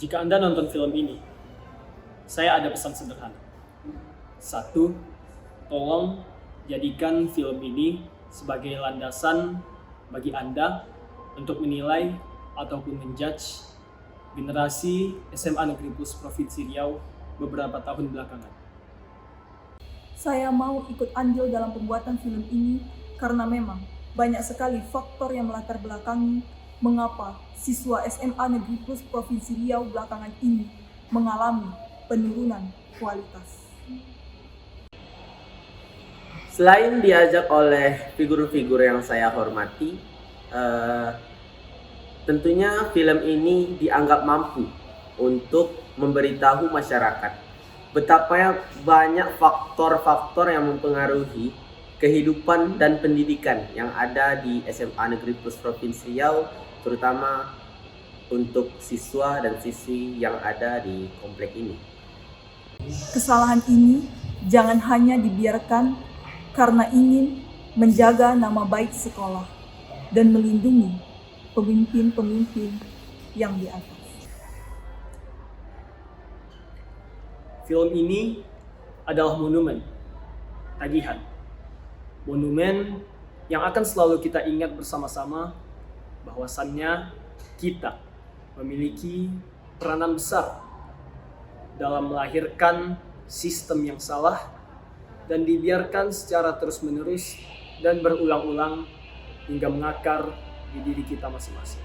Jika Anda nonton film ini, saya ada pesan sederhana. 1. Tolong jadikan film ini sebagai landasan bagi Anda untuk menilai ataupun menjudge generasi SMA Negeri Plus Provinsi Riau beberapa tahun belakangan. Saya mau ikut andil dalam pembuatan film ini karena memang banyak sekali faktor yang melatar belakangi mengapa siswa SMA Negeri Plus Provinsi Riau belakangan ini mengalami penurunan kualitas. Selain diajak oleh figur-figur yang saya hormati, tentunya film ini dianggap mampu untuk memberitahu masyarakat betapa banyak faktor-faktor yang mempengaruhi kehidupan dan pendidikan yang ada di SMA Negeri Plus Provinsi Riau, terutama untuk siswa dan siswi yang ada di komplek ini. Kesalahan ini jangan hanya dibiarkan karena ingin menjaga nama baik sekolah dan melindungi pemimpin-pemimpin yang di atas. Film ini adalah monumen, tagihan. Monumen yang akan selalu kita ingat bersama-sama bahwasannya kita memiliki peranan besar dalam melahirkan sistem yang salah dan dibiarkan secara terus-menerus dan berulang-ulang hingga mengakar di diri kita masing-masing.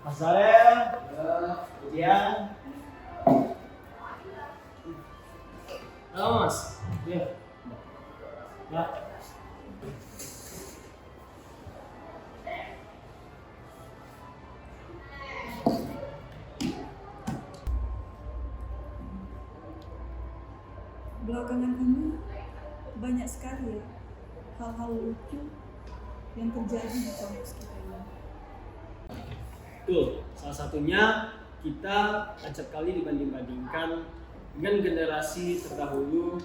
Mas Zarel, ujian. Halo Mas, iya. Ya. Belakangan ini banyak sekali ya hal-hal lucu yang terjadi di kampus kita ini. Betul, salah satunya kita acap kali dibanding-bandingkan dengan generasi terdahulu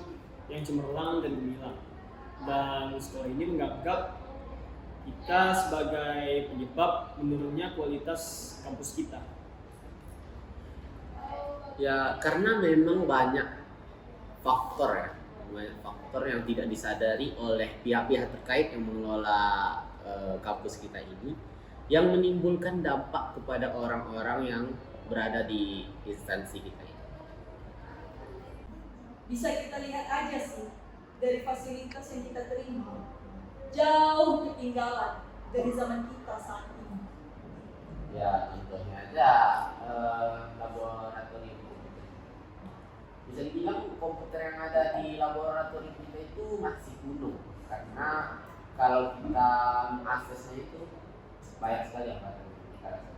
yang cemerlang dan gemilang. Dan sekolah ini menganggap kita sebagai penyebab menurunnya kualitas kampus kita. Ya, karena memang banyak faktor yang tidak disadari oleh pihak-pihak terkait yang mengelola kampus kita ini, yang menimbulkan dampak kepada orang-orang yang berada di instansi kita ini. Bisa kita lihat aja sih, dari fasilitas yang kita terima jauh ketinggalan dari zaman kita saat ini. Ya, contohnya aja laboratorium. Bisa dibilang komputer yang ada di laboratorium kita itu masih kuno, karena kalau kita mengaksesnya itu banyak sekali apa yang kita rasakan.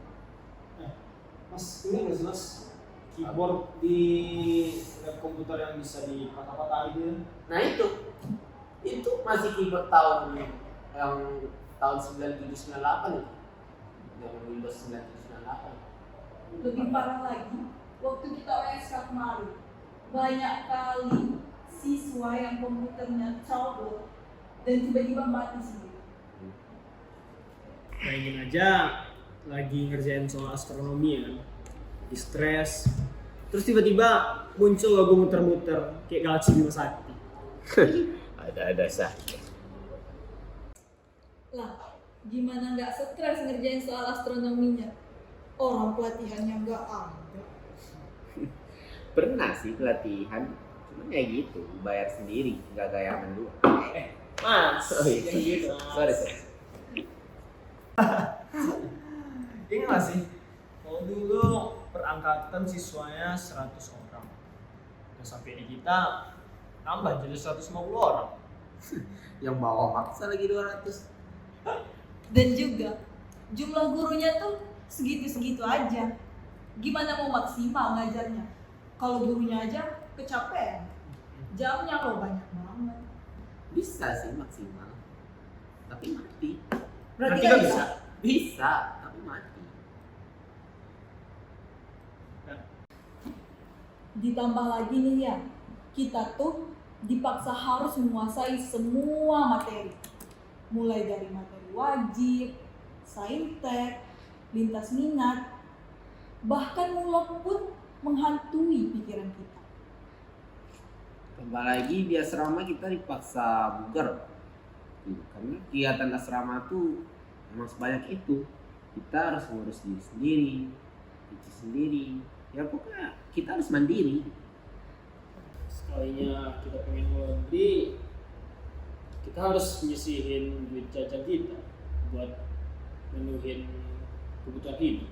Mas, ini nggak sih mas? Keyboard di lab komputer yang bisa dipatah-patah gitu. Nah itu masih keyboard tahun yang tahun 9798 itu, zaman Windows 9798. Lebih parah lagi, waktu kita OSK kemarin, banyak kali siswa yang komputernya trouble dan tiba-tiba mati sendiri. Bayangin aja lagi ngerjain soal astronomi ya kan, di stres, terus tiba-tiba muncul logo muter-muter kayak Galaxy Bima Sakti. Ada saja. Lah, gimana nggak stres ngerjain soal astronominya? Orang pelatihannya nggak ada. Pernah sih pelatihan, cuma ya gitu, bayar sendiri, nggak kayak mendua. Mas, Oh, iya. yang gitu. Sorry. Ini masih, kalau dulu perangkatan siswanya 100 orang, udah sampai di kita tambah jadi 150 orang. Yang bawa maksa lagi 200. Dan juga jumlah gurunya tuh segitu-segitu aja. Gimana mau maksimal ngajarnya? Kalau gurunya aja kecapean. Jamnya lo banyak banget. Bisa sih maksimal, tapi mati. Berarti Berarti nggak nggak bisa. Bisa, tapi mati. Ditambah lagi nih ya, kita tuh dipaksa harus menguasai semua materi. Mulai dari materi wajib, saintek, lintas minat, bahkan mulak pun menghantui pikiran kita. Tambah lagi di asrama kita dipaksa bugar. Karena kegiatan asrama tuh emang sebanyak itu. Kita harus ngurus diri sendiri, cuci sendiri. Ya pokoknya kita harus mandiri. Sekalinya kita pengen laundry, kita harus nyisihin duit jajan kita buat menuhin kebutuhan hidup.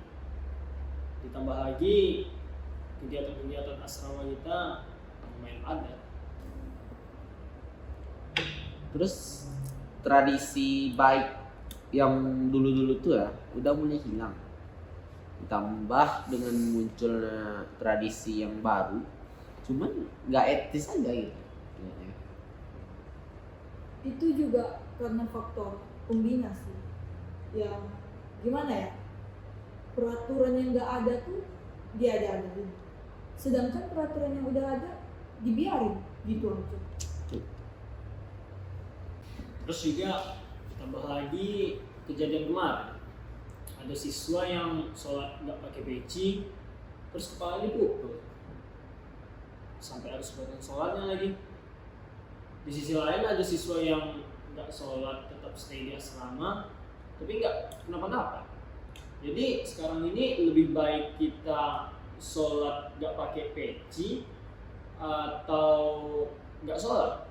Ditambah lagi kegiatan-kegiatan asrama kita lumayan padat. Terus tradisi baik yang dulu-dulu tuh ya udah mulai hilang. Ditambah dengan munculnya tradisi yang baru, cuman nggak etis aja gitu. Itu juga karena faktor pembina sih. Yang gimana ya? Peraturan yang nggak ada tuh diada-adain. Sedangkan peraturan yang udah ada dibiarin gitu aja. Terus juga tambah lagi kejadian kemarin, ada siswa yang sholat nggak pakai peci, terus kepalanya dipukul sampai harus batalin sholatnya lagi. Di sisi lain ada siswa yang nggak sholat tetap stay di asrama tapi nggak kenapa-napa. Jadi sekarang ini lebih baik kita sholat nggak pakai peci atau nggak sholat.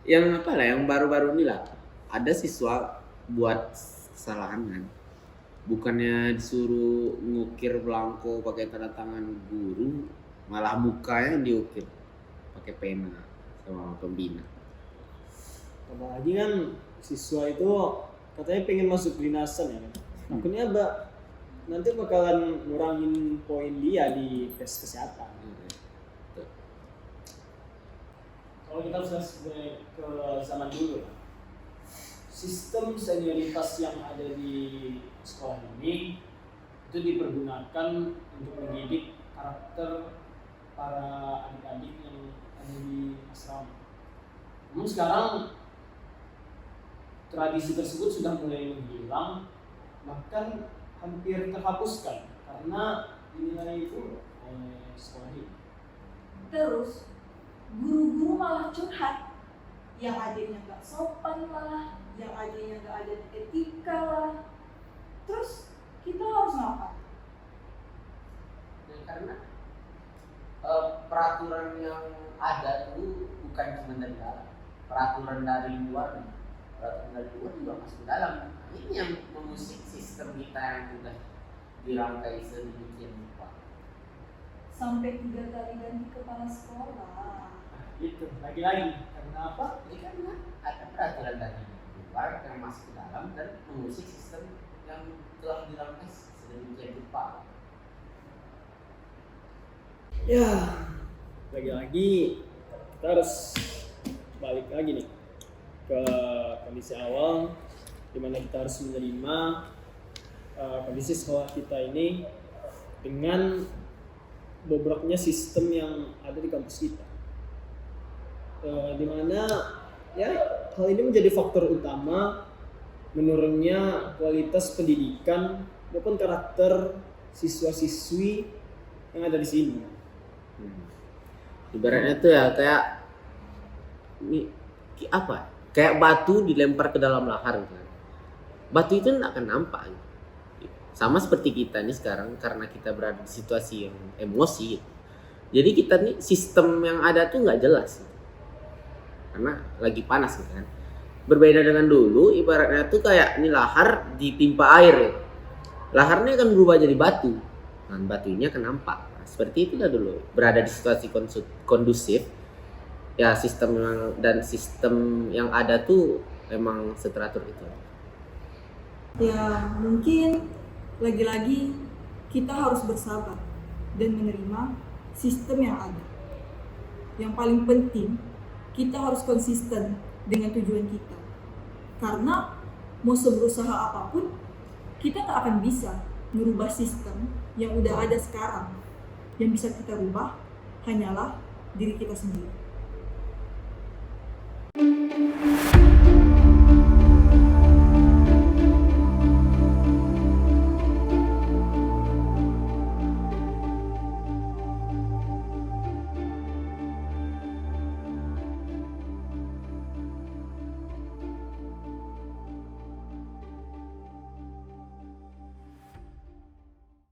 Yang apa lah, yang baru-baru ini lah, ada siswa buat kesalahan kan, bukannya disuruh ngukir belangko pakai tanda tangan guru, malah mukanya yang diukir pakai pena sama pembina. Tambah lagi kan siswa itu katanya pengen masuk dinasan ya kan. Takutnya nanti bakalan ngurangin poin dia di tes kesehatan. Kalau kita flashback ke zaman dulu, sistem senioritas yang ada di sekolah ini itu dipergunakan untuk mendidik karakter para adik-adik yang ada di asrama. Namun sekarang tradisi tersebut sudah mulai menghilang, bahkan hampir terhapuskan karena dinilai itu oleh sekolah ini. Terus guru-guru malah curhat, yang adanya nggak sopan lah, yang adanya nggak ada etika lah. Terus kita harus ngapain? Karena peraturan yang ada tuh bukan cuma dari dalam, peraturan dari luar juga masuk ke dalam. Ini yang mengusik sistem kita yang sudah dirangkai sedemikian rupa. Sampai 3 kali ganti kepala sekolah. Itu lagi-lagi karena apa? Ini karena ada peraturan dari luar yang masuk ke dalam dan mengusik sistem yang telah dirangkai sedemikian rupa. Ya, lagi-lagi kita harus balik lagi nih ke kondisi awal di mana kita harus menerima kondisi sekolah kita ini dengan bobroknya sistem yang ada di kampus kita. Di mana ya hal ini menjadi faktor utama menurunnya kualitas pendidikan maupun karakter siswa-siswi yang ada di sini. Ibaratnya tuh ya kayak apa? Kayak batu dilempar ke dalam lahar kan. Batu itu tidak akan nampak. Sama seperti kita nih sekarang karena kita berada di situasi yang emosi. Jadi kita nih sistem yang ada tuh nggak jelas. Karena lagi panas gitu kan. Berbeda dengan dulu, ibaratnya tuh kayak ini lahar ditimpa air ya. Laharnya akan berubah jadi batu. Nah, batu ini akan nampak. Nah, seperti itulah dulu. Berada di situasi kondusif. Ya sistem yang ada tuh memang seteratur itu. Ya, mungkin lagi-lagi kita harus bersabar dan menerima sistem yang ada. Yang paling penting, kita harus konsisten dengan tujuan kita. Karena mau seberusaha apapun, kita tak akan bisa merubah sistem yang udah ada sekarang. Yang bisa kita rubah hanyalah diri kita sendiri.